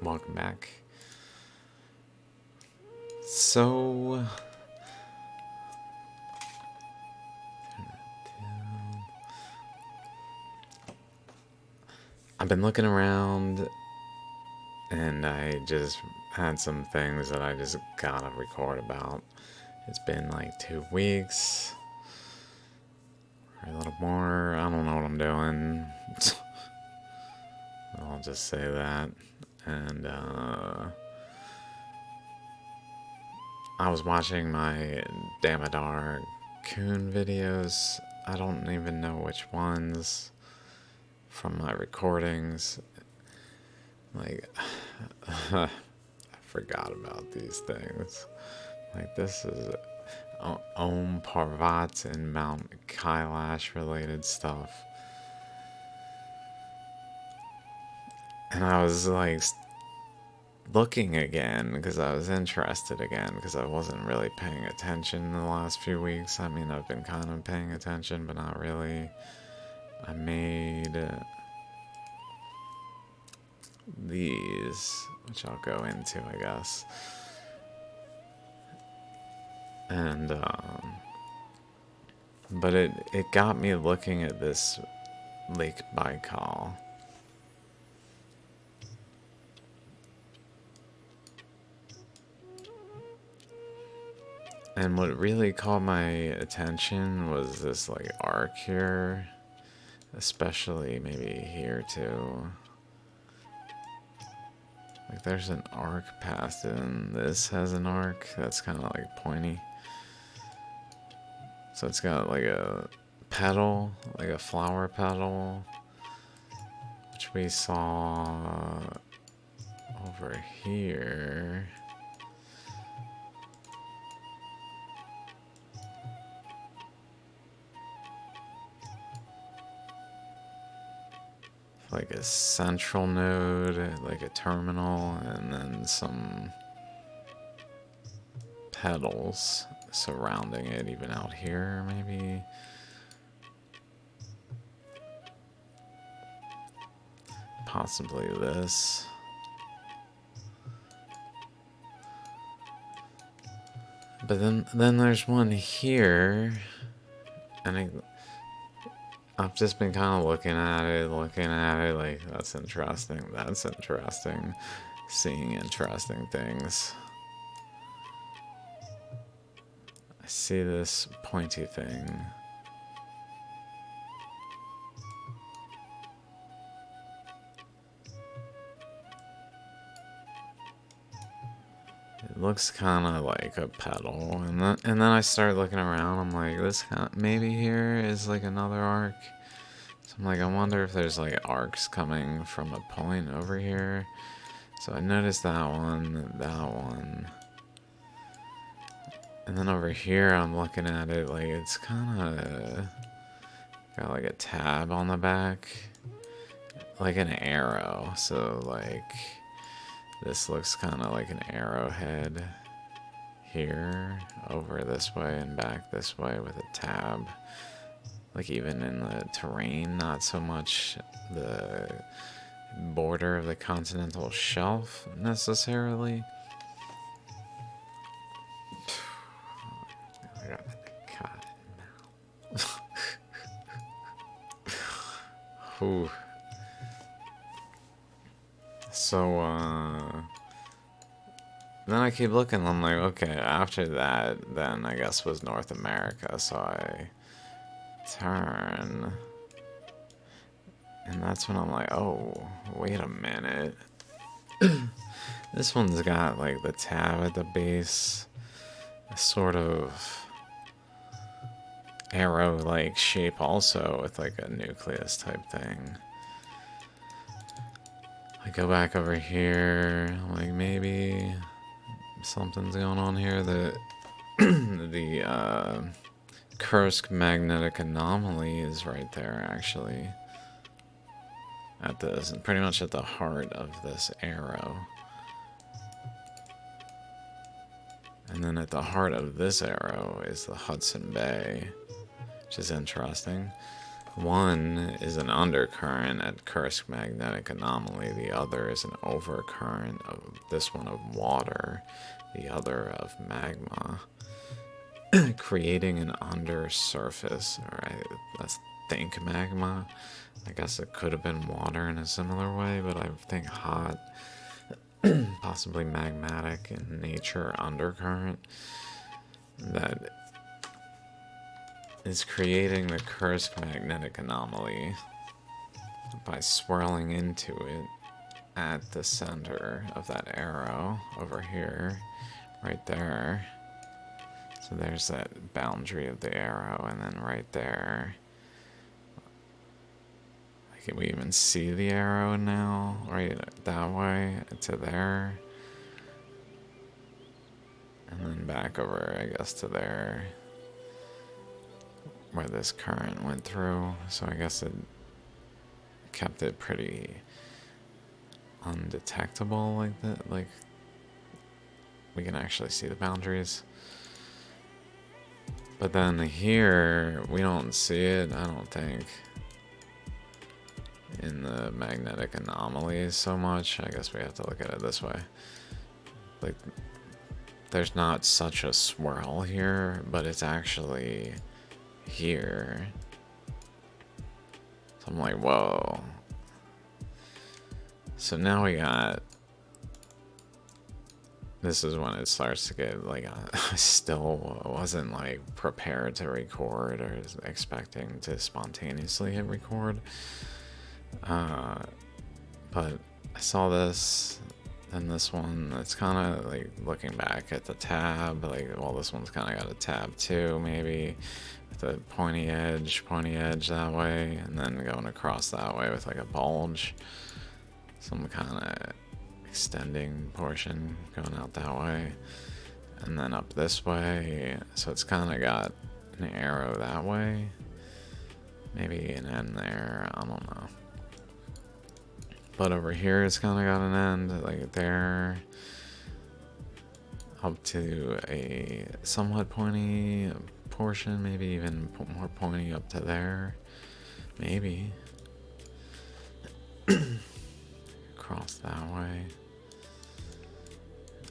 welcome back. So, I've been looking around and I just had some things that I just gotta record about. It's been like 2 weeks or a little more. I don't know what I'm doing. I'll just say that. And I was watching my Damodar Coon videos. I don't even know which ones from my recordings. Like, I forgot about these things. Like, this is Om Parvat and Mount Kailash related stuff. And I was like looking again because I was interested again because I wasn't really paying attention the last few weeks. I mean, I've been kind of paying attention, but not really. I made these, which I'll go into, I guess. And but it got me looking at this Lake Baikal. And what really caught my attention was this like arc here, especially maybe here too. Like there's an arc past it, and this has an arc that's kind of like pointy. So it's got like a petal, like a flower petal, which we saw over here. Like a central node, like a terminal, and then some petals surrounding it, even out here, maybe. Possibly this. But then there's one here, and I've just been kind of looking at it, like, that's interesting, seeing interesting things. I see this pointy thing. It looks kind of like a petal, and then I start looking around. I'm like, this maybe here is like another arc. So I'm like, I wonder if there's like arcs coming from a point over here. So I noticed that one. And then over here, I'm looking at it like it's kind of got like a tab on the back, like an arrow. So like this looks kind of like an arrowhead here, over this way and back this way with a tab. Like even in the terrain, not so much the border of the continental shelf necessarily. I got cotton now. Whew. So, then I keep looking, I'm like, okay, after that, then I guess was North America, so I turn. And that's when I'm like, oh, wait a minute. This one's got like the tab at the base, a sort of arrow-like shape also with like a nucleus type thing. I go back over here, I'm like maybe something's going on here. The Kursk magnetic anomaly is right there actually. At this, pretty much at the heart of this arrow. And then at the heart of this arrow is the Hudson Bay, which is interesting. One is an undercurrent at Kursk magnetic anomaly. The other is an overcurrent of this one of water, the other of magma, creating an undersurface. Or I think magma. I guess it could have been water in a similar way, but I think hot, possibly magmatic in nature undercurrent that is creating the Kursk magnetic anomaly by swirling into it at the center of that arrow over here, right there. So there's that boundary of the arrow, and then right there, can we even see the arrow now? Right that way to there. And then back over, I guess, to there, where this current went through. So I guess it kept it pretty undetectable like that. Like, we can actually see the boundaries. But then here, we don't see it, I don't think, in the magnetic anomalies so much. I guess we have to look at it this way. Like, there's not such a swirl here, but it's actually here. So I'm like, whoa. So now we got, this is when it starts to get like, I still wasn't like prepared to record or expecting to spontaneously hit record. But I saw this and this one. It's kind of like looking back at the tab, like, well, this one's kind of got a tab too, maybe with a pointy edge that way, and then going across that way with like a bulge, some kind of extending portion going out that way, and then up this way. So it's kind of got an arrow that way, maybe an end there, I don't know. But over here, it's kind of got an end, like there, up to a somewhat pointy portion, maybe even more pointy up to there, maybe. Across that way.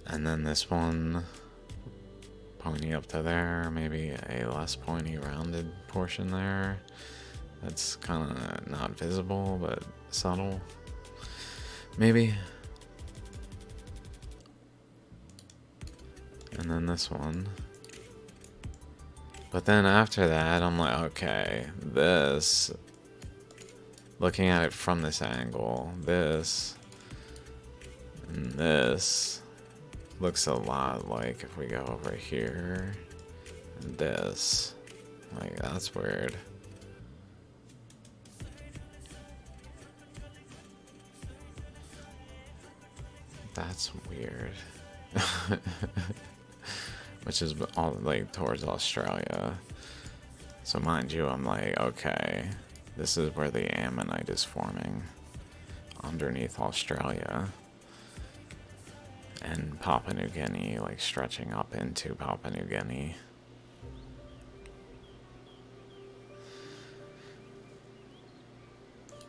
And then this one, pointy up to there, maybe a less pointy rounded portion there. That's kind of not visible, but subtle. Maybe. And then this one. But then after that, I'm like, okay, this, looking at it from this angle, this, and this looks a lot like if we go over here, and this. Like, that's weird. That's weird. Which is all like towards Australia. So mind you, I'm like, okay, this is where the ammonite is forming, underneath Australia. And Papua New Guinea, like stretching up into Papua New Guinea.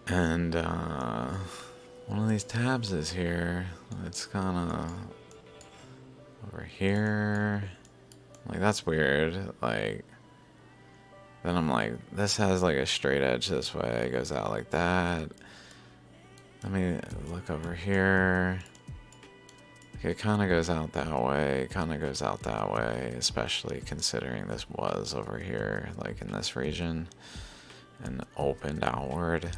And one of these tabs is here. It's kind of over here. Like, that's weird. Like, then I'm like, this has like a straight edge this way. It goes out like that. Let me look over here. Okay, it kind of goes out that way. Kind of goes out that way, especially considering this was over here, like in this region, and opened outward.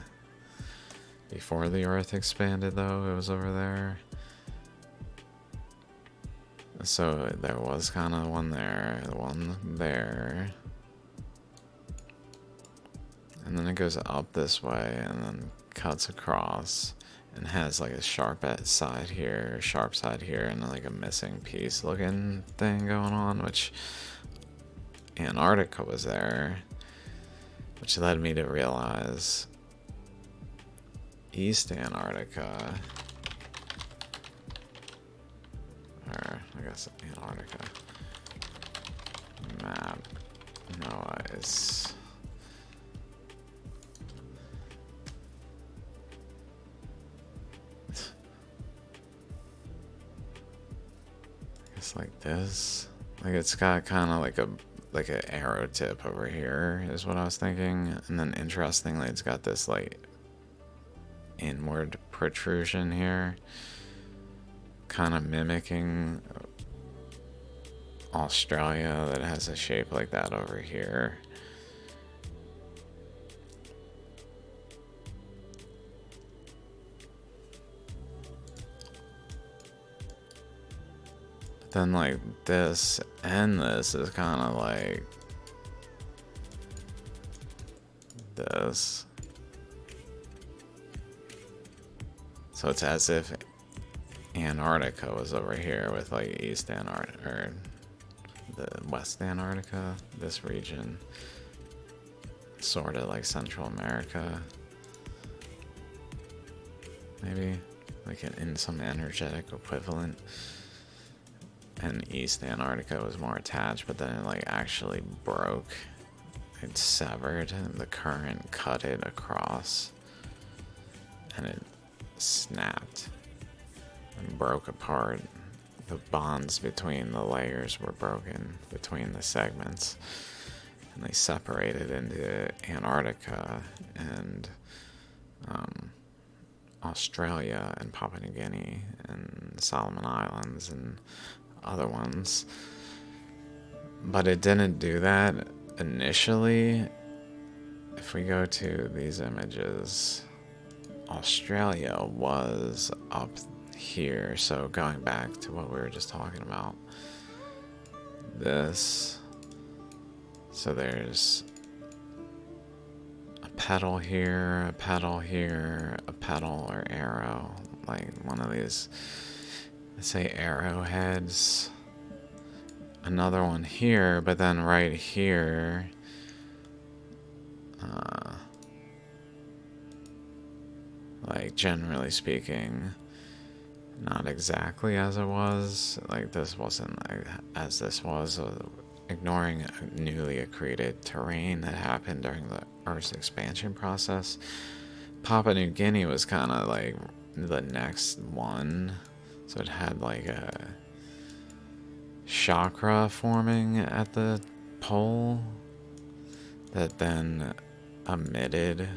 Before the earth expanded, though, it was over there. So there was kind of one there, one there. And then it goes up this way and then cuts across and has like a sharp side here, and like a missing piece looking thing going on, which Antarctica was there, which led me to realize East Antarctica, or I guess Antarctica map, no, it's It's like this. Like it's got kind of like an arrow tip over here is what I was thinking. And then interestingly, it's got this like inward protrusion here, kind of mimicking Australia that has a shape like that over here. But then like this and this is kind of like this. So it's as if Antarctica was over here with like East Antarctica, or the West Antarctica, this region, sort of like Central America, maybe like in some energetic equivalent. And East Antarctica was more attached, but then it like actually broke. It severed, the current cut it across, and it snapped and broke apart. The bonds between the layers were broken between the segments, and they separated into Antarctica and Australia and Papua New Guinea and Solomon Islands and other ones. But it didn't do that initially. If we go to these images, Australia was up here. So going back to what we were just talking about, this, so there's a petal here, a petal here, a petal or arrow, like one of these, let's say arrowheads, another one here, but then right here, like generally speaking, not exactly as it was. Like this wasn't like as this was, ignoring newly accreted terrain that happened during the Earth's expansion process. Papua New Guinea was kind of like the next one, so it had like a chakra forming at the pole that then emitted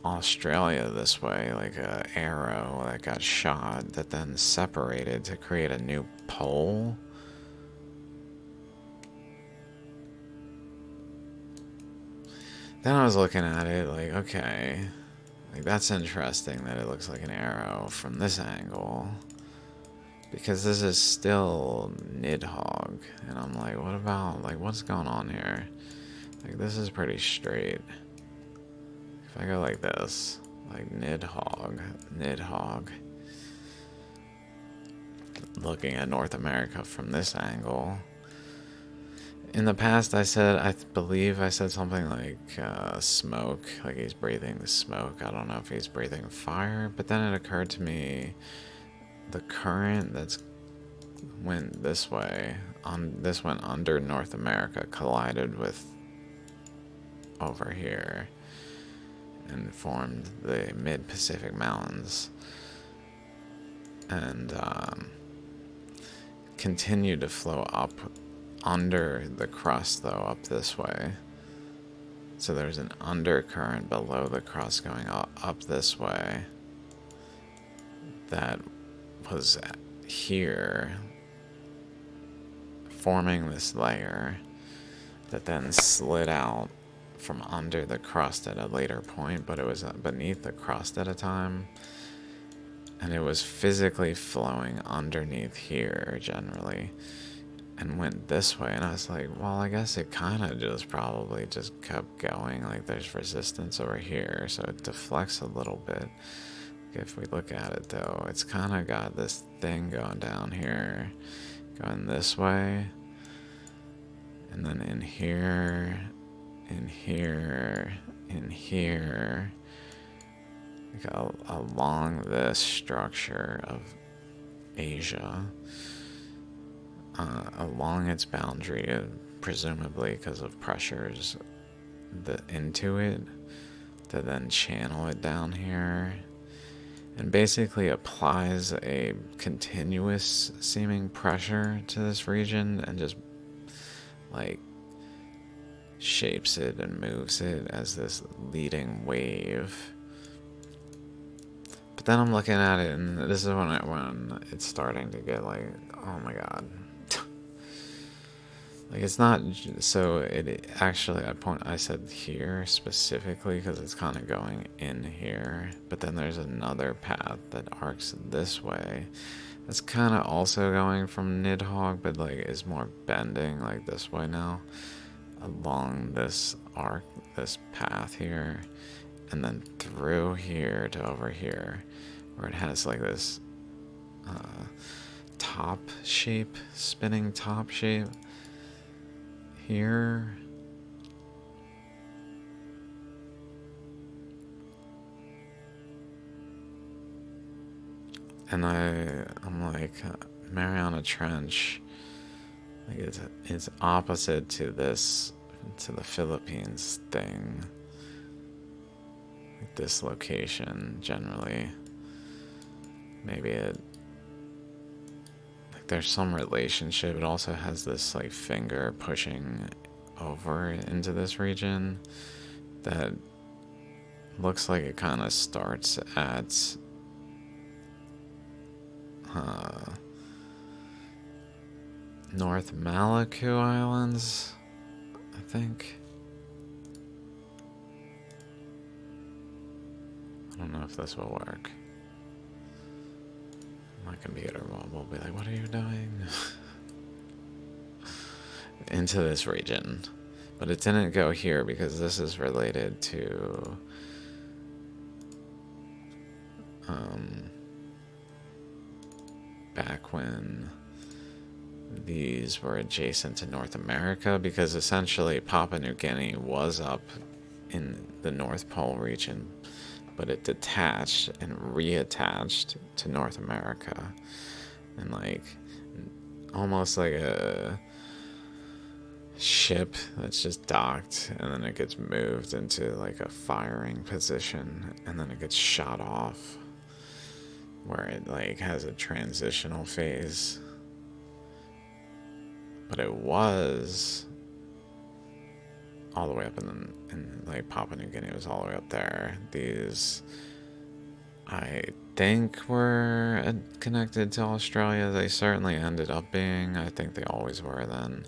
Australia this way, like a arrow that got shot that then separated to create a new pole. Then I was looking at it like, okay, like that's interesting that it looks like an arrow from this angle, because this is still Nidhogg, and I'm like, what about, like, what's going on here? Like, this is pretty straight. If I go like this, like Nidhogg, looking at North America from this angle. In the past, I believe I said something like smoke, like he's breathing the smoke. I don't know if he's breathing fire, but then it occurred to me the current that's went this way, this went under North America, collided with over here, and formed the mid-Pacific Mountains, and continued to flow up under the crust, though, up this way. So there's an undercurrent below the crust going up this way that was here, forming this layer that then slid out from under the crust at a later point, but it was beneath the crust at a time, and it was physically flowing underneath here generally, and went this way. And I was like, well, I guess it kind of just probably just kept going, like there's resistance over here, so it deflects a little bit. If we look at it though, it's kind of got this thing going down here, going this way, and then in here, in here, in here, like along this structure of Asia, along its boundary, presumably because of pressures into it, to then channel it down here, and and basically applies a continuous seeming pressure to this region and just like shapes it and moves it as this leading wave. But then I'm looking at it, and this is when it's starting to get like, oh my god. Like, it's not, so it actually, I said here specifically because it's kind of going in here, but then there's another path that arcs this way. It's kind of also going from Nidhogg, but like is more bending like this way now, along this arc, this path here, and then through here to over here, where it has like this top shape, spinning top shape here. And I'm like, Mariana Trench, like it's opposite to this, to the Philippines thing. Like this location, generally. Maybe like there's some relationship. It also has this like finger pushing over into this region that looks like it kind of starts at North Maluku Islands, I think. I don't know if this will work. My computer will be like, what are you doing? Into this region. But it didn't go here because this is related to back when these were adjacent to North America, because essentially Papua New Guinea was up in the North Pole region, but it detached and reattached to North America, and like almost like a ship that's just docked, and then it gets moved into like a firing position, and then it gets shot off, where it like has a transitional phase. But it was all the way up in like Papua New Guinea. It was all the way up there. These, I think, were connected to Australia. They certainly ended up being. I think they always were then,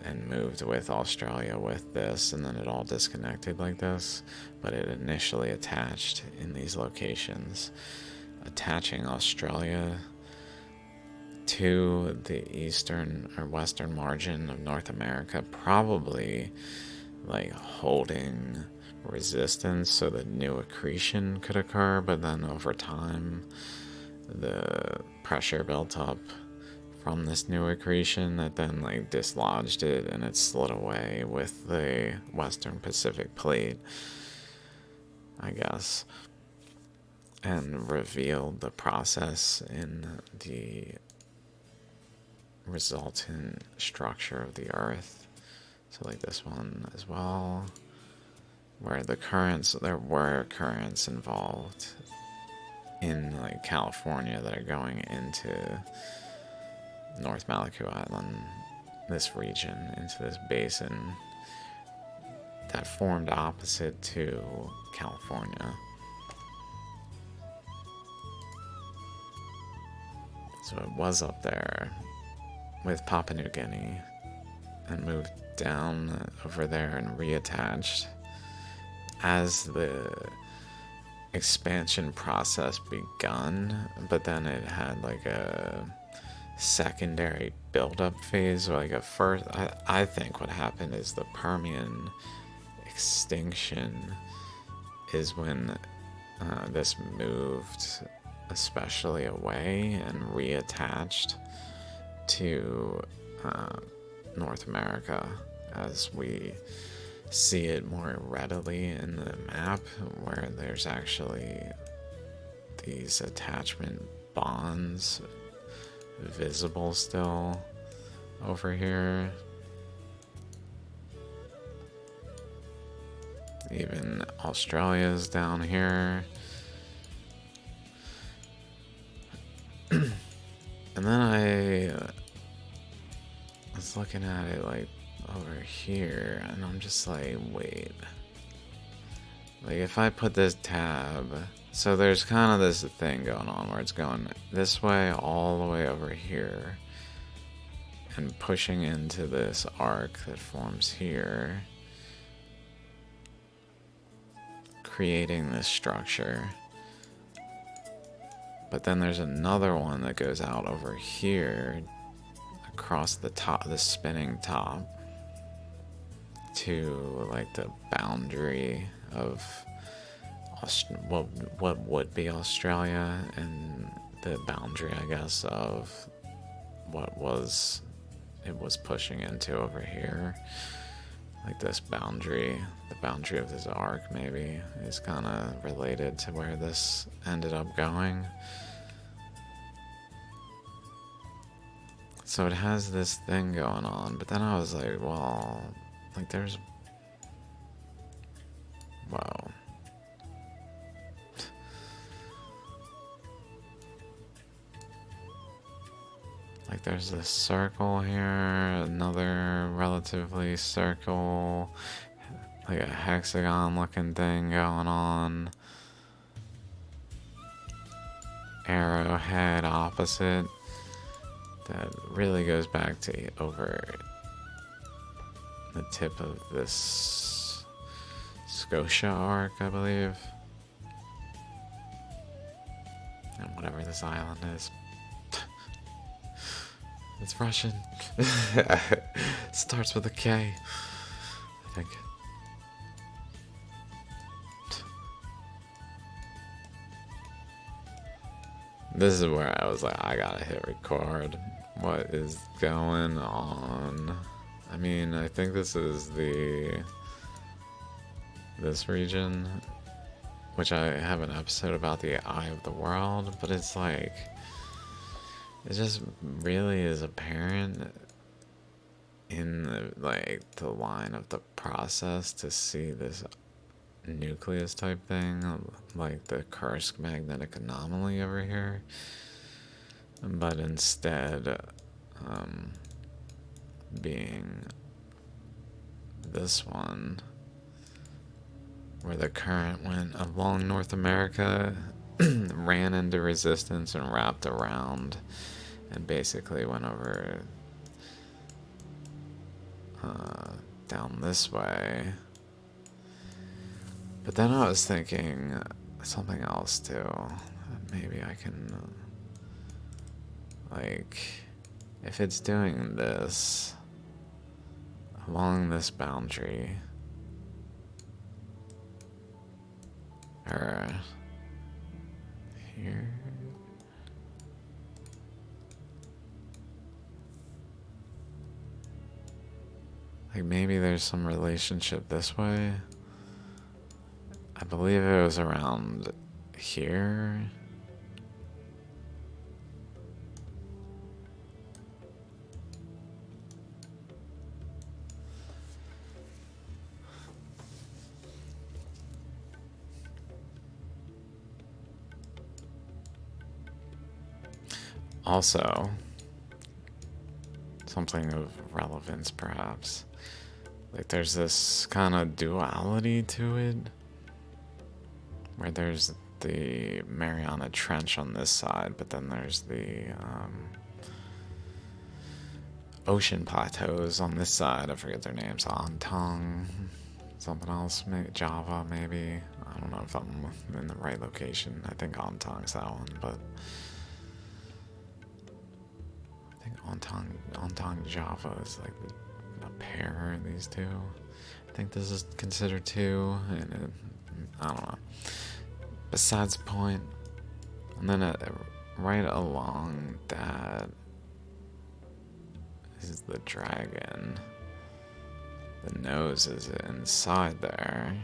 and moved with Australia with this, and then it all disconnected like this. But it initially attached in these locations, attaching Australia to the eastern or western margin of North America, probably like holding resistance so that new accretion could occur. But then over time, the pressure built up from this new accretion that then like dislodged it, and it slid away with the Western Pacific Plate, I guess, and revealed the process in the resultant structure of the Earth. So like this one as well, where the currents, there were currents involved in like California that are going into North Maluku Island, this region, into this basin that formed opposite to California. So it was up there with Papua New Guinea and moved down over there and reattached as the expansion process begun, but then it had like a secondary build-up phase, or like a first, I think what happened is the Permian extinction is when this moved especially away and reattached to North America, as we see it more readily in the map, where there's actually these attachment bonds visible still over here. Even Australia's down here. looking at it like over here, and I'm just like, wait. Like if I put this tab, so there's kind of this thing going on where it's going this way all the way over here and pushing into this arc that forms here, creating this structure. But then there's another one that goes out over here across the top, the spinning top, to like the boundary of what would be Australia, and the boundary, I guess, of what it was pushing into over here. Like this boundary, the boundary of this arc maybe is kind of related to where this ended up going. So it has this thing going on, but then I was like, well, like there's, whoa. Like there's this circle here, another relatively circle, like a hexagon looking thing going on. Arrowhead opposite. That really goes back to over the tip of this Scotia arc, I believe. And whatever this island is. It's Russian. Starts with a K, I think. This is where I was like, I gotta hit record. What is going on? I mean, I think this is this region, which I have an episode about the Eye of the World, but it's like, it just really is apparent in the line of the process to see this nucleus type thing, like the Kursk magnetic anomaly over here, but instead being this one where the current went along North America, ran into resistance and wrapped around and basically went over down this way. But then I was thinking something else too. Maybe I can, like, if it's doing this along this boundary, or here. Like maybe there's some relationship this way. I believe it was around here. Also, something of relevance perhaps. Like there's this kind of duality to it, where there's the Mariana Trench on this side, but then there's the ocean plateaus on this side. I forget their names. Ontong, something else, maybe Java, maybe. I don't know if I'm in the right location. I think Ontong's that one, but I think Ontong Java is like a pair of these two. I think this is considered two, and I don't know. Besides the point. And then right along that is the dragon. The nose is inside there.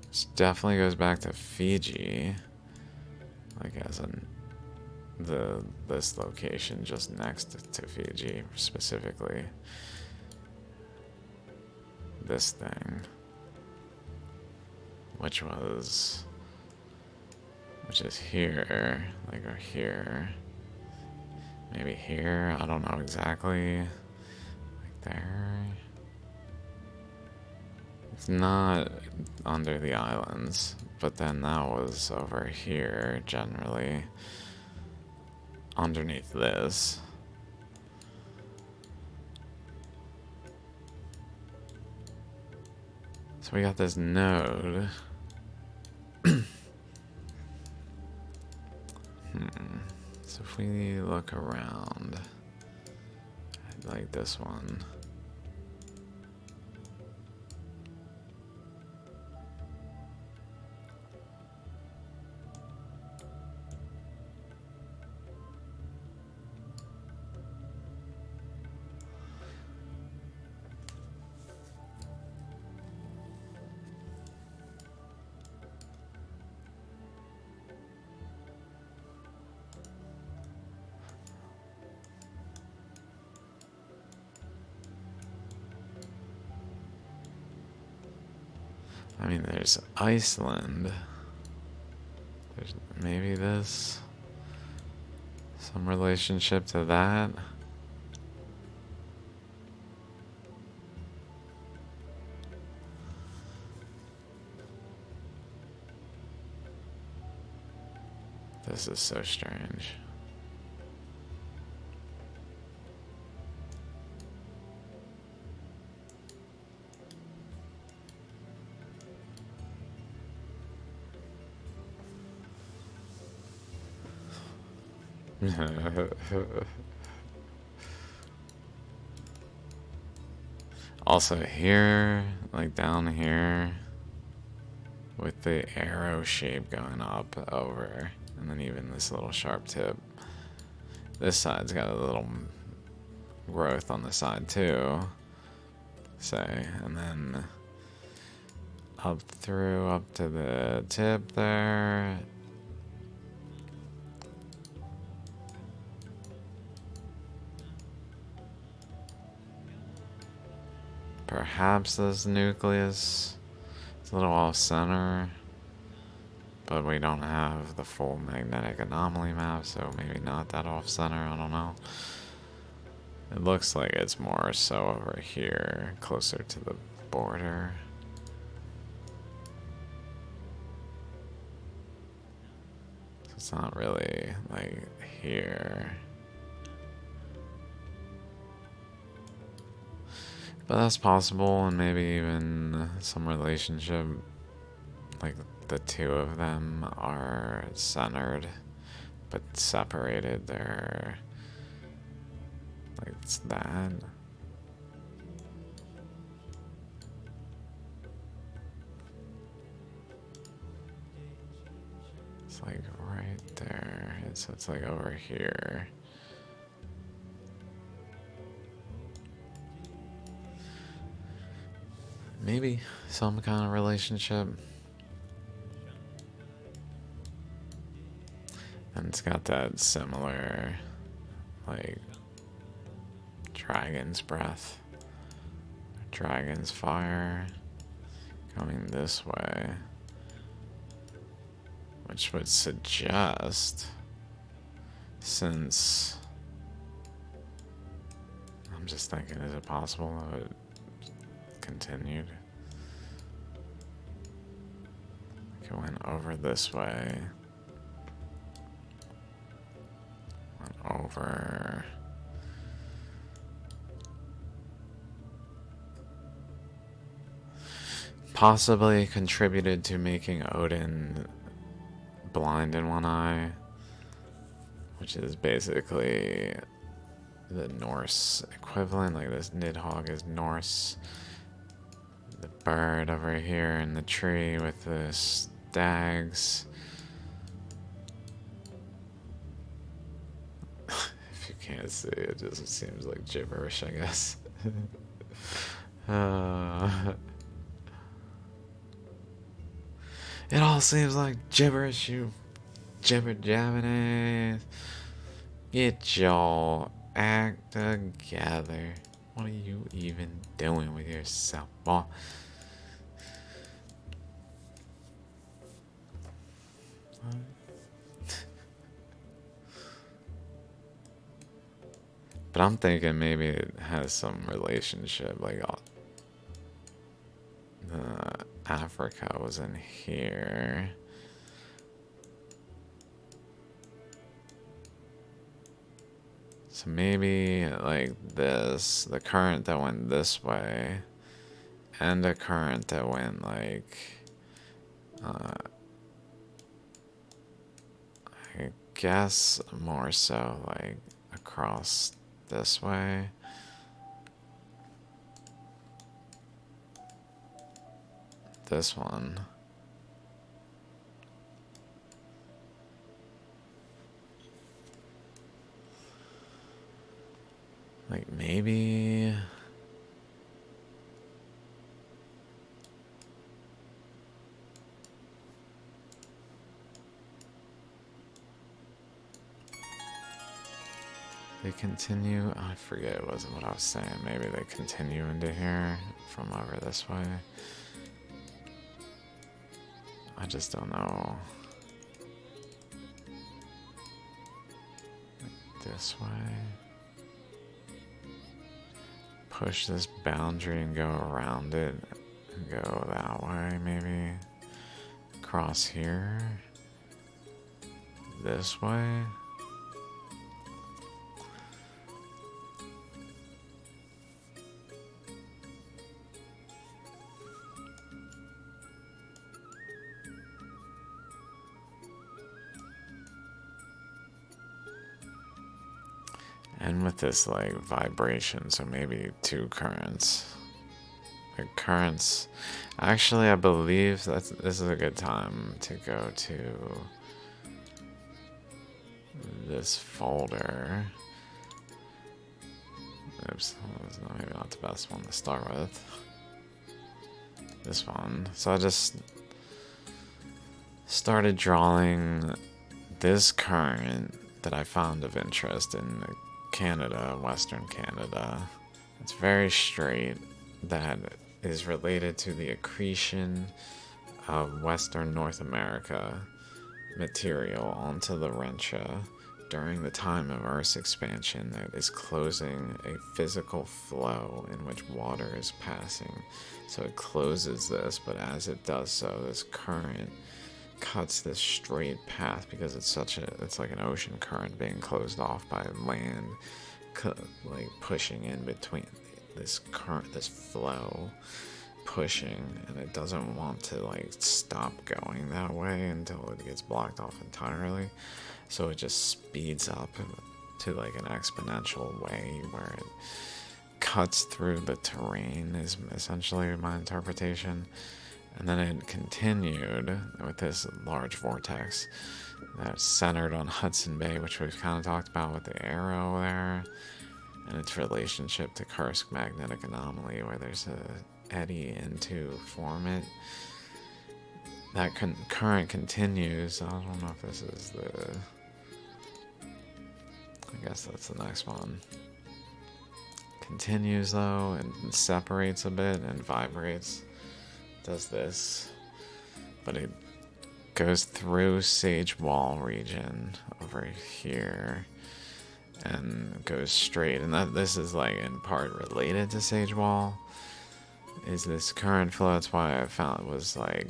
This definitely goes back to Fiji, like as in this location just next to Fiji, specifically this thing, which was which is here, like or here. Maybe here, I don't know exactly. Like there. It's not under the islands, but then that was over here generally. Underneath this. So we got this node. So if we look around, like this one. I mean, there's Iceland. There's maybe this. Some relationship to that. This is so strange. Also here, like down here, with the arrow shape going up over, and then even this little sharp tip. This side's got a little growth on the side too, say, and then up through, up to the tip there. Perhaps this nucleus is a little off-center, but we don't have the full magnetic anomaly map, so maybe not that off-center, I don't know. It looks like it's more so over here, closer to the border. So it's not really, like, here. But that's possible, and maybe even some relationship, like the two of them are centered, but separated. They're like it's that. It's like right there. It's like over here. Maybe some kind of relationship. And it's got that similar, like, dragon's breath, dragon's fire coming this way, which would suggest, since I'm just thinking, is it possible that it continued? It went over this way, went over. Possibly contributed to making Odin blind in one eye, which is basically the Norse equivalent. Like this Nidhogg is Norse. The bird over here in the tree with the stags. If you can't see, it just seems like gibberish, I guess. It all seems like gibberish, you jibber jabbing ass. Get your act together. What are you even doing with yourself, boy? But I'm thinking maybe it has some relationship, like Africa was in here. So maybe like this, the current that went this way, and a current that went like, I guess more so like across this way. This one. Like maybe... They continue, I forget it wasn't what I was saying. Maybe they continue into here from over this way. I just don't know. Like this way. Push this boundary and go around it. And go that way, maybe. Across here. This way. And with this like vibration, so maybe two currents. Like currents. Actually, I believe this is a good time to go to this folder. Oops, that's maybe not the best one to start with. This one. So I just started drawing this current that I found of interest in Canada, Western Canada. It's very straight, that is related to the accretion of Western North America material onto Laurentia during the time of Earth's expansion that is closing a physical flow in which water is passing. So it closes this, but as it does so, this current cuts this straight path because it's like an ocean current being closed off by land, like pushing in between this current, this flow pushing, and it doesn't want to like stop going that way until it gets blocked off entirely. So it just speeds up to like an exponential way where it cuts through the terrain is essentially my interpretation. And then it continued with this large vortex that's centered on Hudson Bay, which we've kind of talked about with the arrow there, and its relationship to Kursk magnetic anomaly, where there's a eddy into form it. That current continues. I don't know if this is the... I guess that's the next one. Continues though, and separates a bit and vibrates. Does this, but it goes through Sage Wall region over here and goes straight, and that this is like in part related to Sage Wall, is this current flow. That's why I found it was like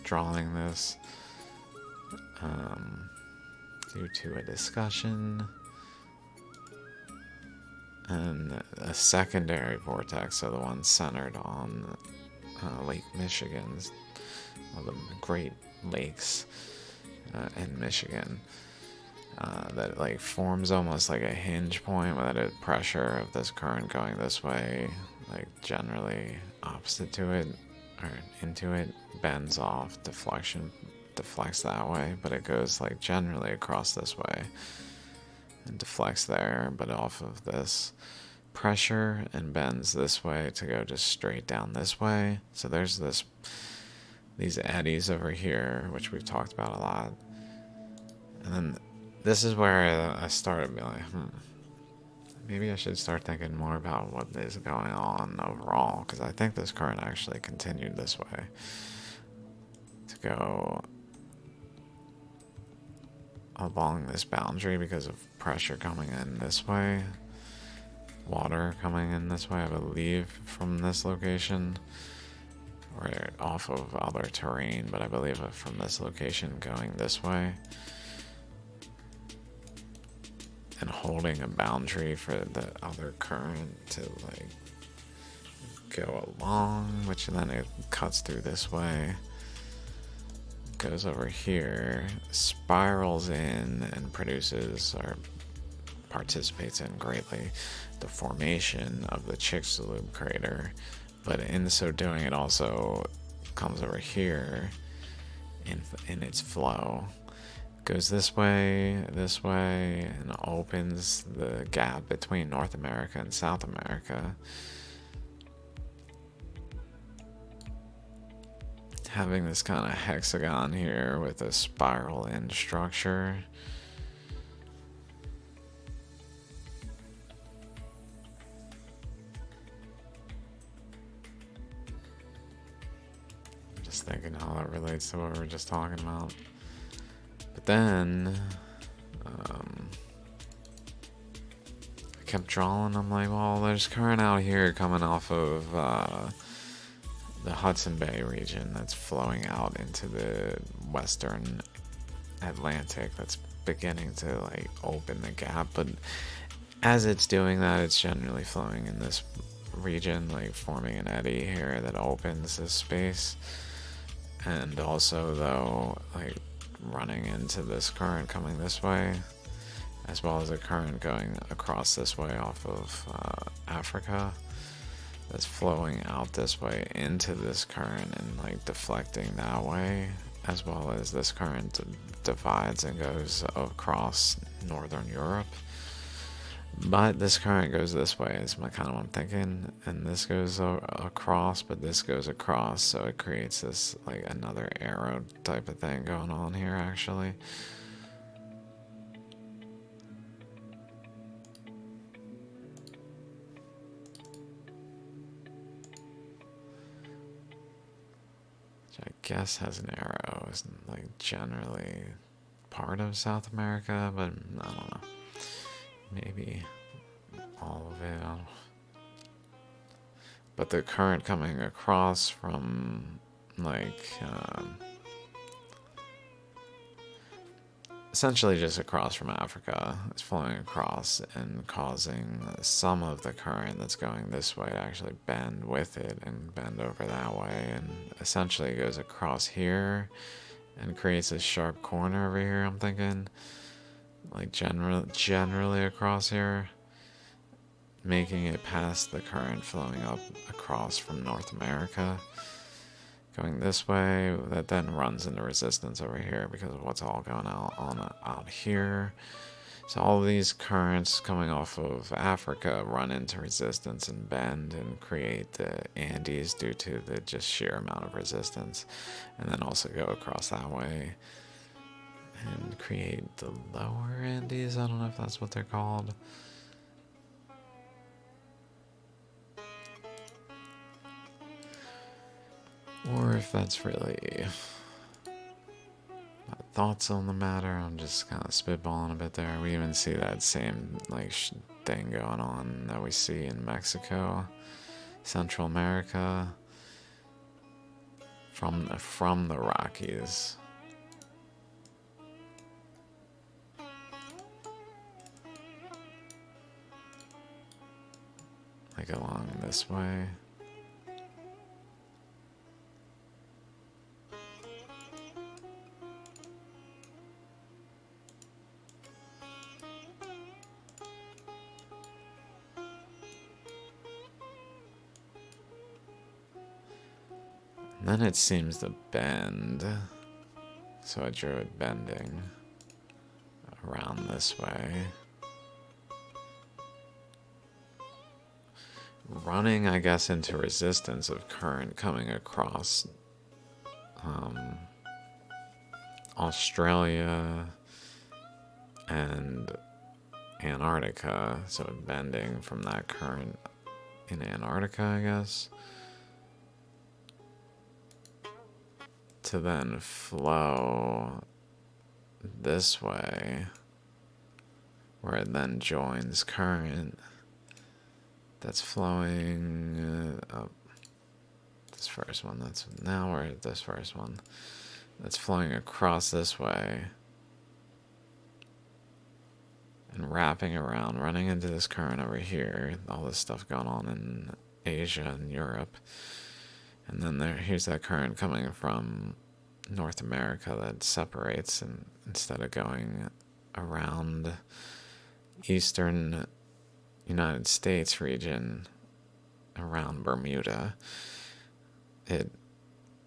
drawing this due to a discussion and a secondary vortex, so the one centered on Lake Michigan's, well, the Great Lakes in Michigan, that like forms almost like a hinge point with a pressure of this current going this way, like generally opposite to it or into it, bends off, deflects that way, but it goes like generally across this way and deflects there, but off of this pressure, and bends this way to go just straight down this way. So there's these eddies over here, which we've talked about a lot. And then this is where I started being like, maybe I should start thinking more about what is going on overall, because I think this current actually continued this way to go along this boundary because of pressure coming in this way. water coming in this way, I believe, from this location. Or off of other terrain, but I believe from this location going this way. And holding a boundary for the other current to like go along, which then it cuts through this way, goes over here, spirals in, and produces or participates in greatly the formation of the Chicxulub crater. But in so doing, it also comes over here in its flow. Goes this way, and opens the gap between North America and South America. Having this kind of hexagon here with a spiral end structure. I'm just thinking how that relates to what we were just talking about. But then, I kept drawing. I'm like, well, there's current out here coming off of the Hudson Bay region that's flowing out into the western Atlantic. That's beginning to like open the gap. But as it's doing that, it's generally flowing in this region, like forming an eddy here that opens this space. And also, though, like running into this current coming this way, as well as a current going across this way off of Africa that's flowing out this way into this current and like deflecting that way, as well as this current divides and goes across northern Europe. But this current goes this way is kind of what I'm thinking, and this goes across, but this goes across, so it creates this like another arrow type of thing going on here actually. Which I guess has an arrow, isn't like generally part of South America, but I don't know. Maybe all of it. But the current coming across from like essentially just across from Africa is flowing across and causing some of the current that's going this way to actually bend with it and bend over that way, and essentially goes across here and creates a sharp corner over here, I'm thinking. Like generally across here, making it past the current flowing up across from North America, going this way, that then runs into resistance over here because of what's all going on out here. So all of these currents coming off of Africa run into resistance and bend and create the Andes due to the just sheer amount of resistance, and then also go across that way and create the lower Andes. I don't know if that's what they're called. Or if that's really my thoughts on the matter. I'm just kind of spitballing a bit there. We even see that same like thing going on that we see in Mexico, Central America, from the Rockies. Like along this way. And then it seems to bend. So I drew it bending around this way. Running, I guess, into resistance of current coming across Australia and Antarctica, so bending from that current in Antarctica, I guess, to then flow this way, where it then joins current that's flowing up this first one. Now we're at this first one. That's flowing across this way and wrapping around, running into this current over here. All this stuff going on in Asia and Europe. And then here's that current coming from North America that separates, and instead of going around eastern United States region around Bermuda, it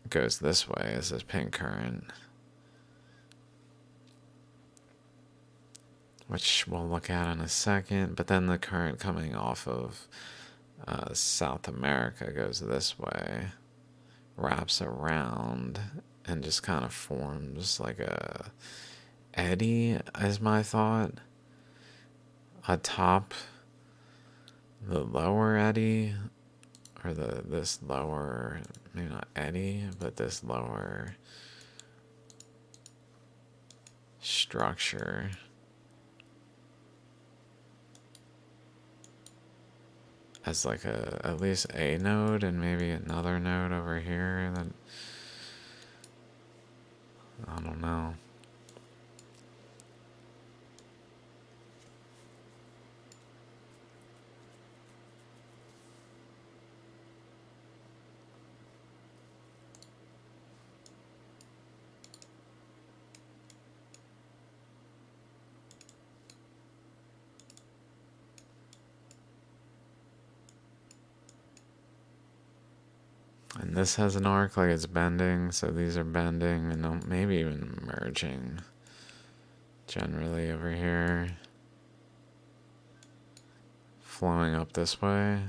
goes this way as this pink current, which we'll look at in a second. But then the current coming off of South America goes this way, wraps around, and just kind of forms like a eddy, is my thought, atop the lower eddy, or this lower, maybe not eddy, but this lower structure. As like at least a node and maybe another node over here that, I don't know. And this has an arc, like it's bending, so these are bending and maybe even merging generally over here, flowing up this way.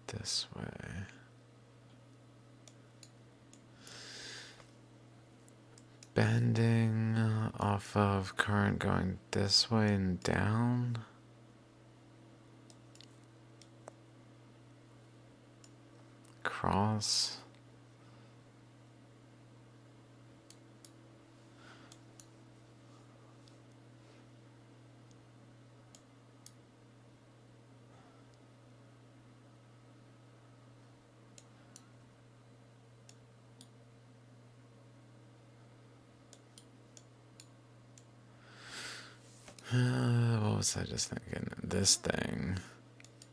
This way. Bending off of current going this way and down. Cross. What was I just thinking? This thing.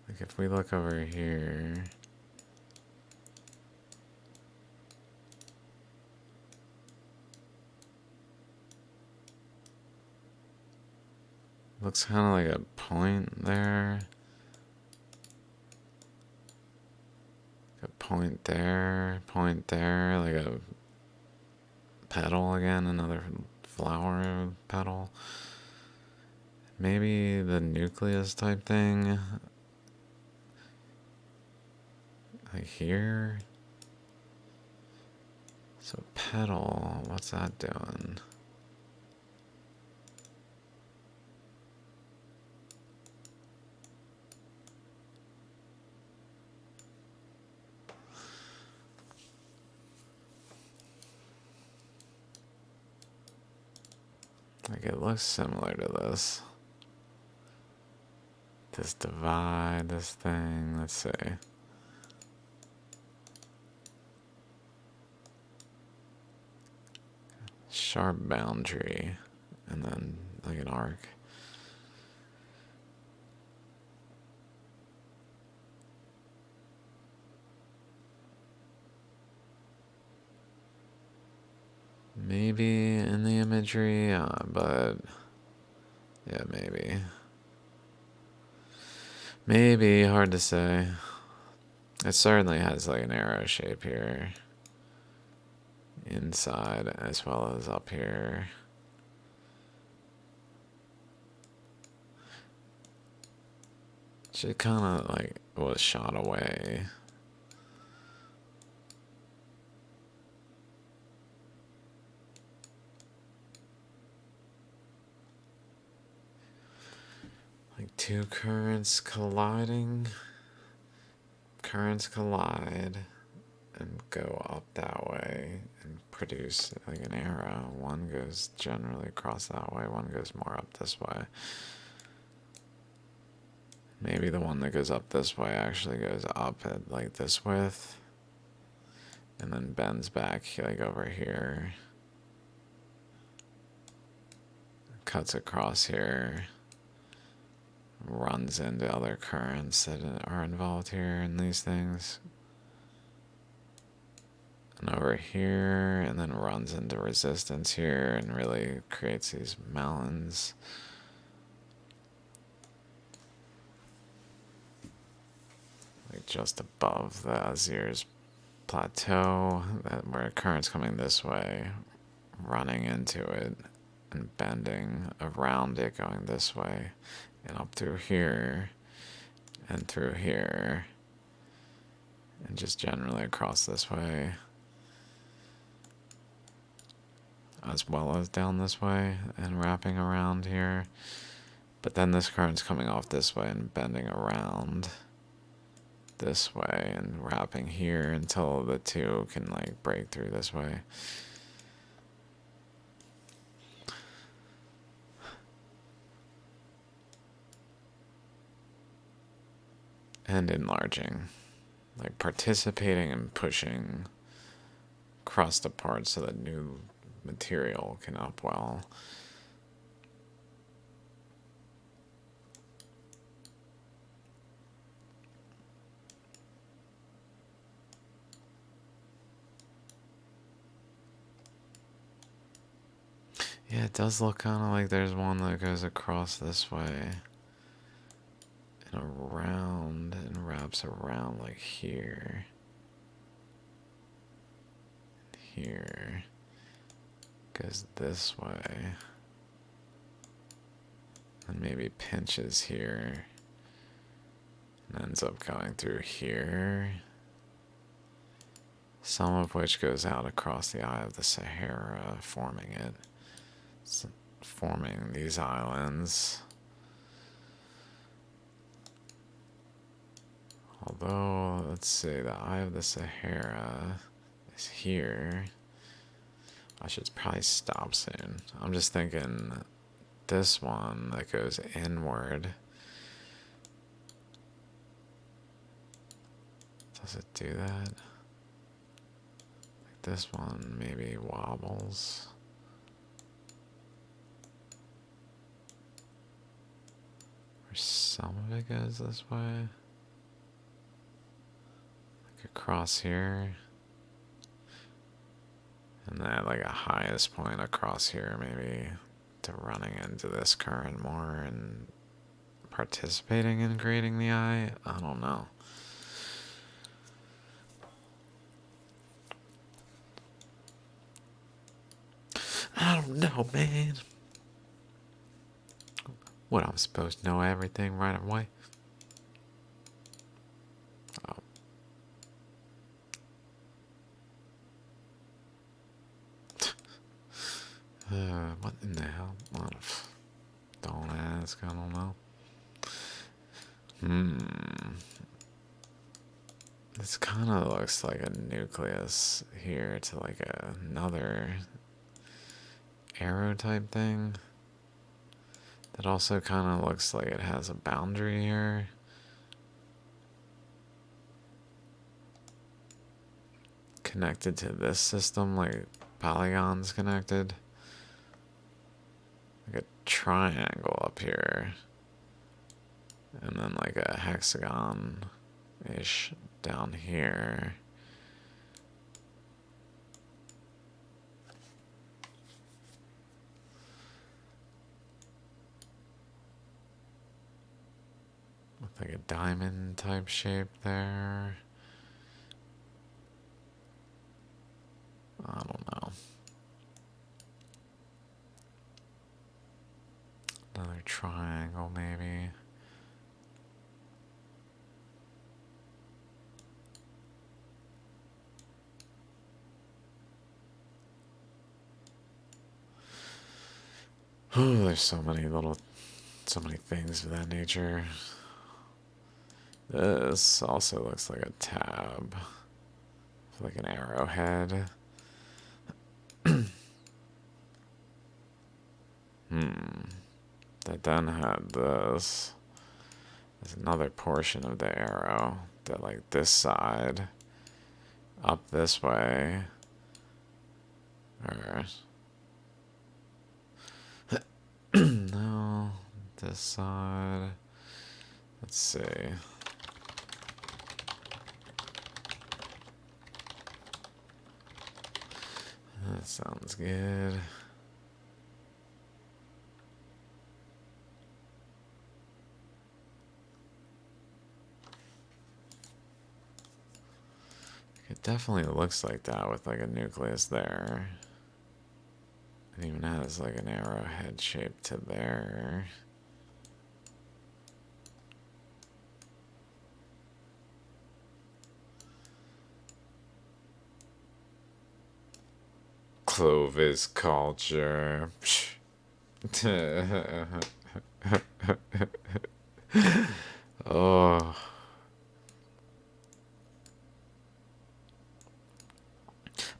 Like if we look over here. Looks kind of like a point there. A point there, like a petal again, another flower petal. Maybe the nucleus type thing. Like here. So petal, what's that doing? Like it looks similar to this. This divide, this thing, let's see. Sharp boundary, and then like an arc. Maybe in the imagery, but yeah, maybe. Maybe, hard to say. It certainly has like an arrow shape here. Inside as well as up here. She kind of like was shot away. Like two currents colliding currents collide and go up that way and produce like an arrow. One goes generally across that way, one goes more up this way. Maybe the one that goes up this way actually goes up at like this width and then bends back like over here, cuts across here, runs into other currents that are involved here in these things, and over here, and then runs into resistance here and really creates these mountains. Like just above the Azir's plateau, where current's coming this way, running into it and bending around it, going this way, and up through here, and through here, and just generally across this way, as well as down this way, and wrapping around here. But then this current's coming off this way and bending around this way and wrapping here until the two can like break through this way. And enlarging, like participating and pushing crust apart so that new material can upwell. Yeah, it does look kind of like there's one that goes across this way and around and wraps around like here. Here. Goes this way. And maybe pinches here. And ends up going through here. Some of which goes out across the Eye of the Sahara, forming it. Forming these islands. Although, let's see, the Eye of the Sahara is here. I should probably stop soon. I'm just thinking this one that goes inward. Does it do that? Like this one maybe wobbles. Or some of it goes this way. Like across here. And then like a highest point across here maybe to running into this current more and participating in creating the eye. I don't know. I don't know, man. What, I'm supposed to know everything right away? Oh. What in the hell? Don't ask, I don't know. This kind of looks like a nucleus here to like another arrow type thing. That also kind of looks like it has a boundary here. Connected to this system, like polygons connected. Like a triangle up here. And then like a hexagon-ish down here. With like a diamond type shape there. I don't know. Another triangle maybe. Oh, there's so many things of that nature. This also looks like a tab. Like an arrowhead. That then had this. There's another portion of the arrow that, like, this side up this way. Or no, this side. Let's see. That sounds good. It definitely looks like that with like a nucleus there. It even has like an arrowhead shape to there. Clovis culture. Oh.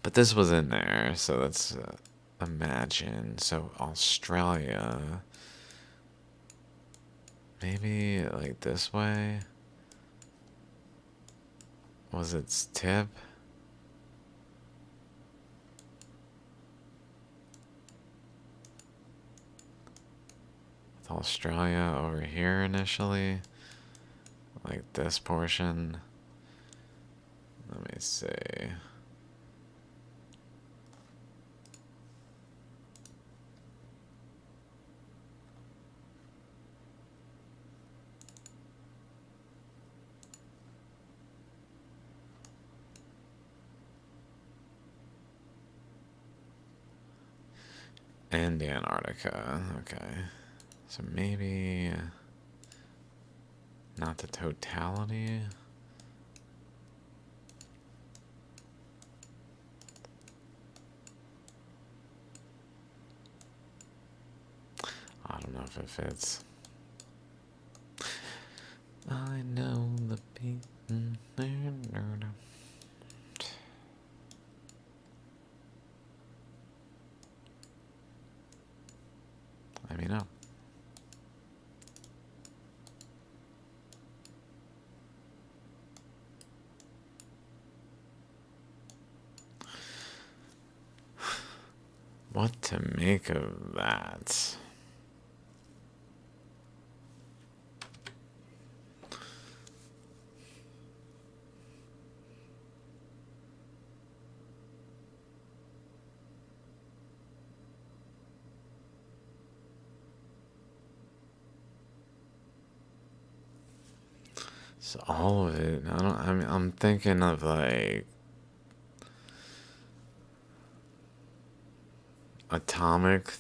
But this was in there, so let's imagine. So Australia, maybe like this way was its tip. With Australia over here initially, like this portion. Let me see. And Antarctica, okay. So maybe not the totality. I don't know if it fits. I know the beat. Let me know. What to make of that? So all of it, I'm thinking of like atomic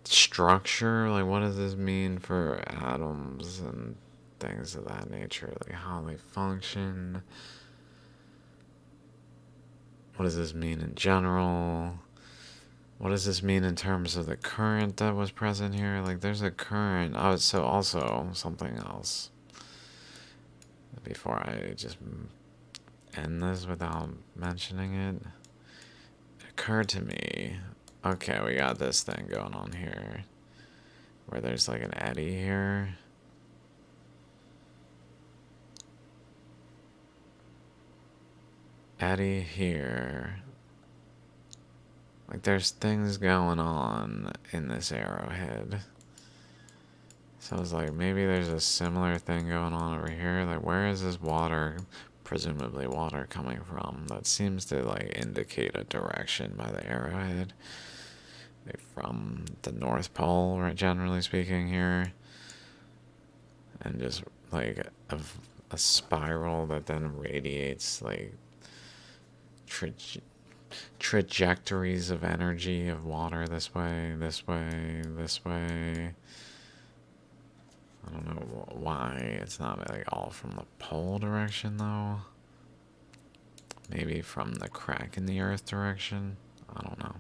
structure. Like, what does this mean for atoms and things of that nature? Like, how they function. What does this mean in general? What does this mean in terms of the current that was present here? Like, there's a current. Oh, so also something else. Before I just end this without mentioning it, it occurred to me, okay, we got this thing going on here where there's like an eddy here. Eddy here. Like, there's things going on in this arrowhead. So I was like, maybe there's a similar thing going on over here. Like, where is this water, presumably water, coming from? That seems to, like, indicate a direction by the arrowhead. Like, from the North Pole, right, generally speaking, here. And just, like, a spiral that then radiates, like, trajectories of energy of water this way, this way, this way. I don't know why it's not like all from the pole direction though. Maybe from the crack in the earth direction. I don't know.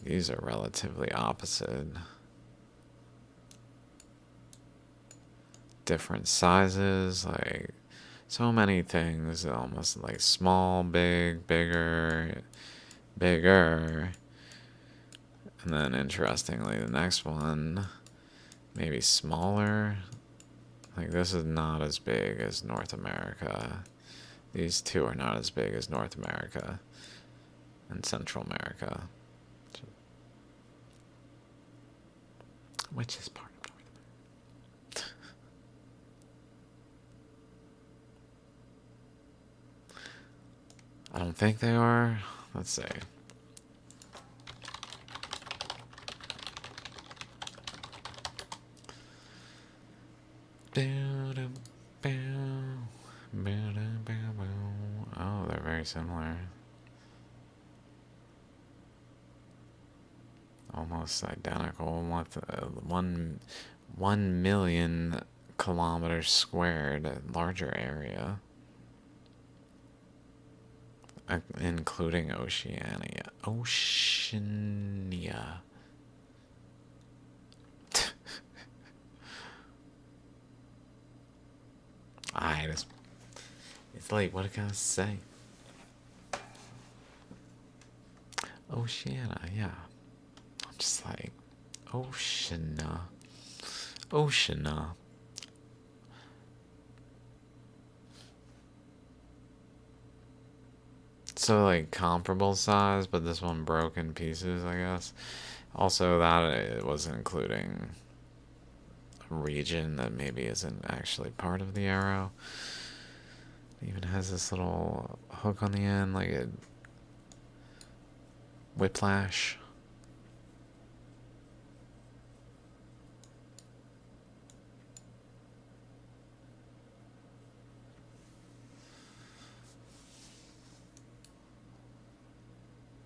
These are relatively opposite. different sizes, like so many things, almost like small, big, bigger, bigger. And then interestingly, the next one, maybe smaller. Like this is not as big as North America. These two are not as big as North America and Central America. Which is part of North America. I don't think they are. Let's see. Oh, they're very similar. Almost identical with 1 million kilometers squared larger area, including Oceania. Oceania. It's late. What can I say? Oceania, yeah. I'm just like, Oceania. Oceania. So, like, comparable size, but this one broke in pieces, I guess. Also, that it wasn't including a region that maybe isn't actually part of the arrow. It even has this little hook on the end, like a whiplash.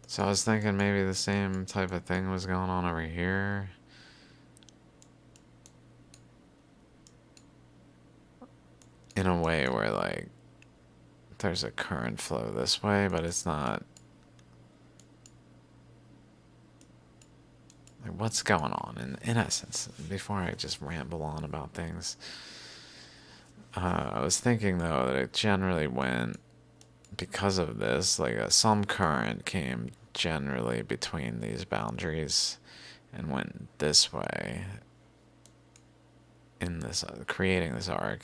So I was thinking maybe the same type of thing was going on over here. In a way where, like, there's a current flow this way, but it's not. Like, what's going on? In essence, before I just ramble on about things, I was thinking, though, that it generally went, because of this, like, some current came generally between these boundaries and went this way in this, creating this arc,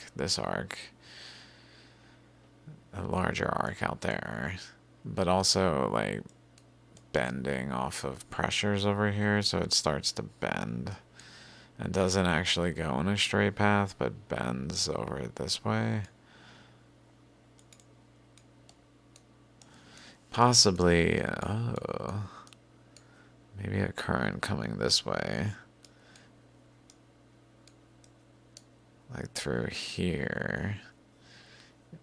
a larger arc out there, but also, like, bending off of pressures over here, so it starts to bend. It doesn't actually go in a straight path, but bends over this way. Possibly, oh, maybe a current coming this way. Like through here.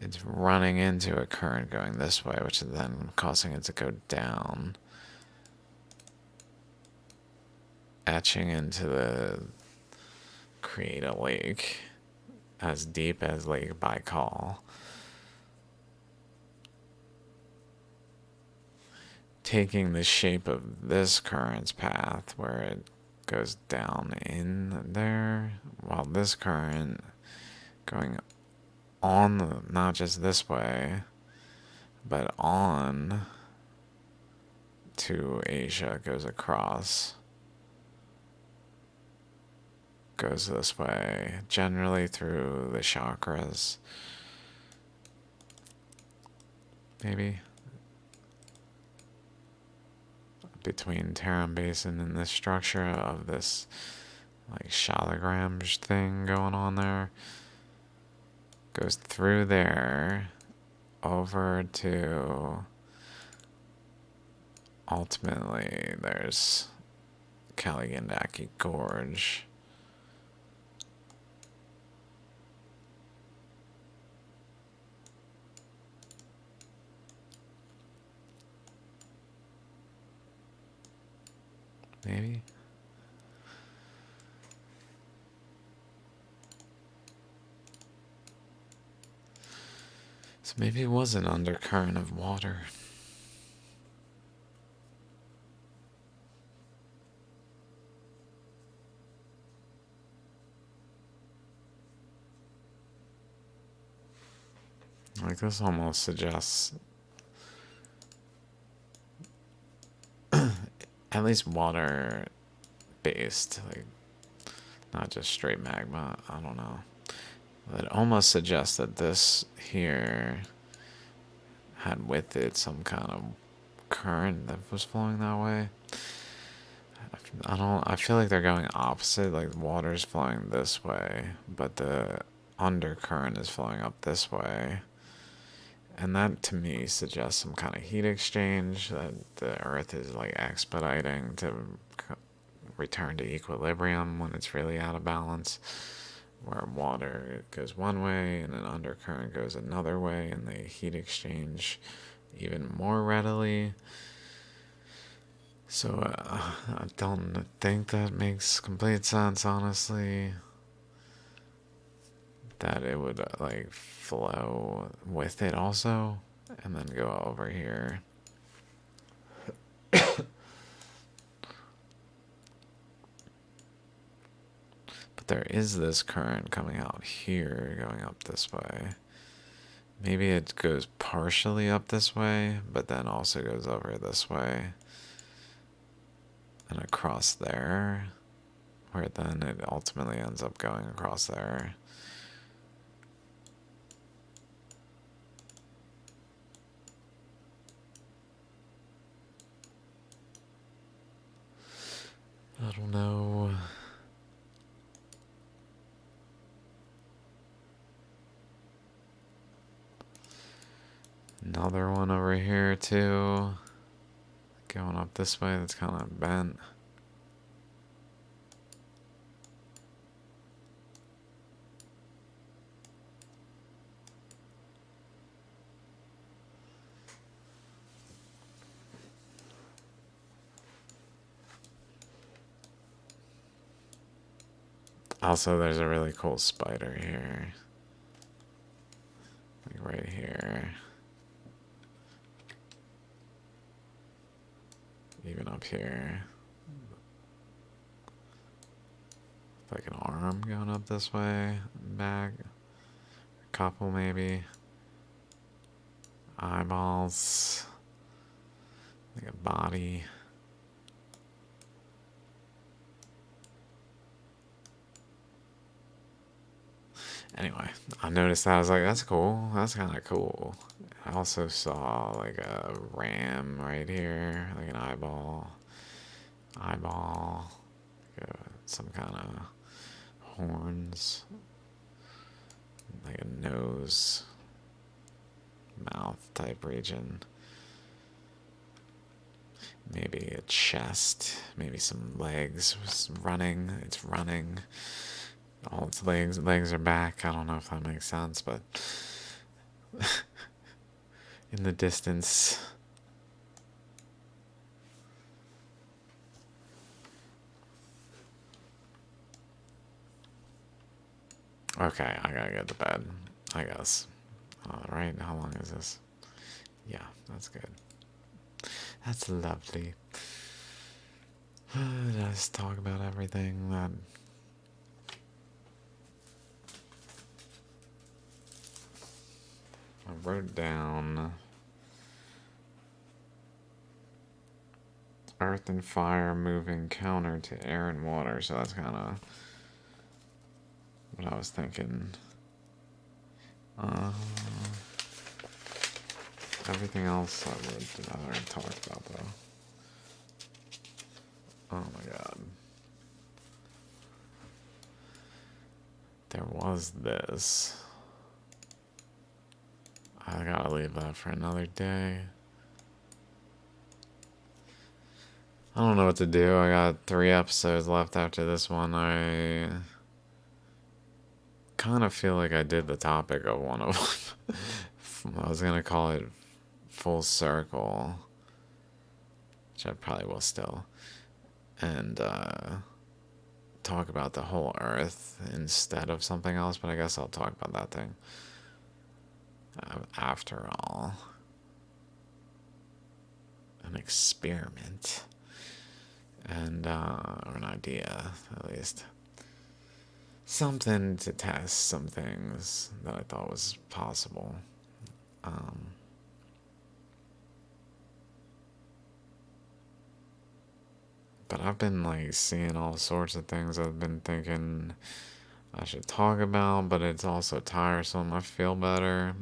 It's running into a current going this way, which is then causing it to go down. Etching into the... create a lake as deep as Lake Baikal. Taking the shape of this current's path where it goes down in there, while this current going on, not just this way, but on to Asia, goes across, goes this way, generally through the chakras, maybe between Tarim Basin and the structure of this like shalagram thing going on there. Goes through there, over to, ultimately, there's Kaligandaki Gorge. Maybe? So maybe it was an undercurrent of water. Like, this almost suggests at least water based, like not just straight magma. I don't know. It almost suggests that this here had with it some kind of current that was flowing that way. I feel like they're going opposite, like the water's flowing this way, but the undercurrent is flowing up this way. And that to me suggests some kind of heat exchange that the earth is like expediting to return to equilibrium when it's really out of balance, where water goes one way and an undercurrent goes another way, and they heat exchange even more readily. So I don't think that makes complete sense, honestly. That it would like flow with it also, and then go over here. But there is this current coming out here, going up this way. Maybe it goes partially up this way, but then also goes over this way and across there, where then it ultimately ends up going across there. I don't know. Another one over here too. Going up this way, that's kind of bent. Also, there's a really cool spider here. Like right here. Even up here. Like an arm going up this way. Back. A couple maybe. Eyeballs. Like a body. Anyway, I noticed that. I was like, that's cool. That's kind of cool. I also saw like a ram right here. Like an eyeball. Eyeball. Like some kind of horns. Like a nose. Mouth type region. Maybe a chest. Maybe some legs. It's running. It's running. All its legs are back. I don't know if that makes sense, but in the distance. Okay, I gotta get to bed, I guess. Alright, how long is this? Yeah, that's good. That's lovely. Just talk about everything that I wrote down. Earth and fire moving counter to air and water, so that's kind of what I was thinking. Everything else I already talked about, though. Oh my god. There was this. I gotta leave that for another day. I don't know what to do. I got 3 episodes left after this one. I kind of feel like I did the topic of one of them. I was gonna call it Full Circle, which I probably will still, and talk about the whole Earth instead of something else, but I guess I'll talk about that thing after all. An experiment, and or an idea, at least. Something to test some things that I thought was possible. Um, but I've been like seeing all sorts of things I've been thinking I should talk about, but it's also tiresome. I feel better.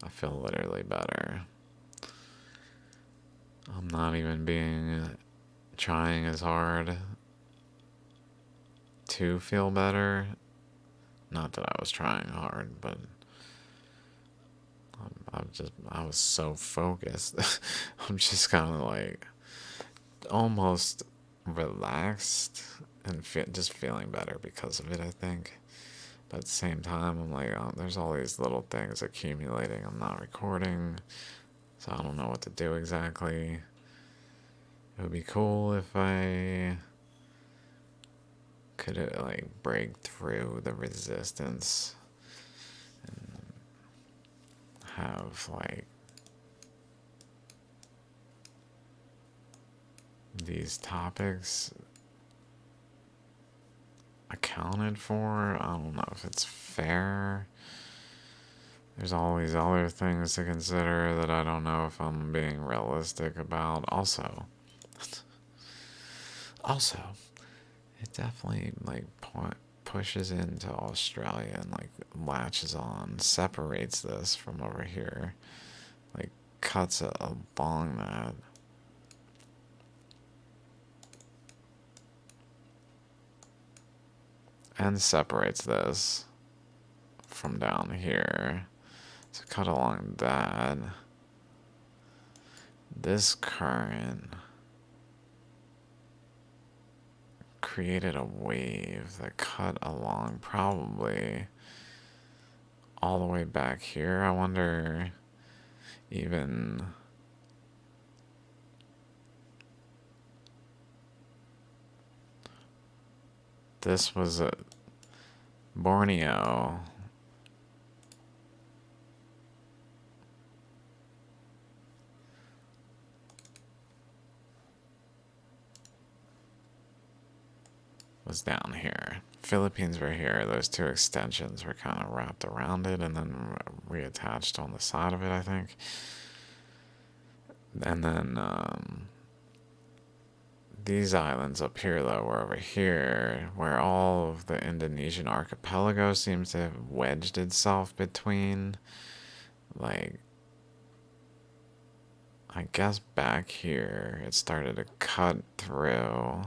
I feel literally better. I'm not even being trying as hard to feel better. Not that I was trying hard, but I was so focused. I'm just kind of like almost relaxed and just feeling better because of it, I think. But at the same time, I'm like, oh, there's all these little things accumulating. I'm not recording, so I don't know what to do exactly. It would be cool if I could like break through the resistance and have like these topics accounted for. I don't know if it's fair. There's all these other things to consider that I don't know if I'm being realistic about. Also, it definitely like pushes into Australia and like latches on, separates this from over here, like cuts it along that. And separates this from down here. So cut along that. This current created a wave that cut along probably all the way back here. I wonder even this was a Borneo. Was down here. Philippines were here. Those two extensions were kind of wrapped around it and then reattached on the side of it, I think. And then these islands up here, though, were over here, where all of the Indonesian archipelago seems to have wedged itself between. Like, I guess back here, it started to cut through.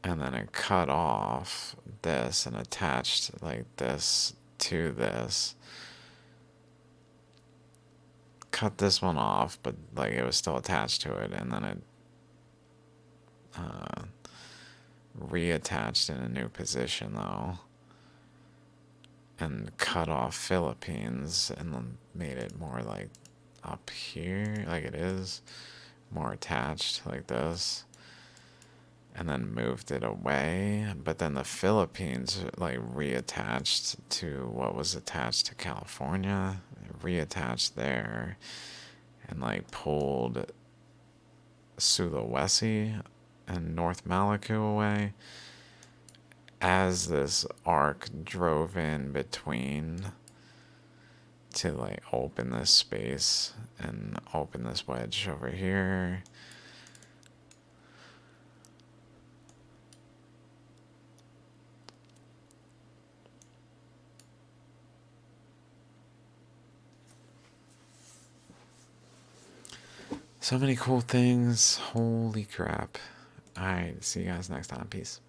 And then it cut off this and attached like this to this. Cut this one off, but like it was still attached to it, and then it uh, reattached in a new position though, and cut off Philippines, and then made it more like up here, like it is, more attached like this, and then moved it away. But then the Philippines like reattached to what was attached to California, reattached there, and like pulled Sulawesi and North Maluku away as this arc drove in between to like open this space and open this wedge over here. So many cool things. Holy crap. Alright, see you guys next time. Peace.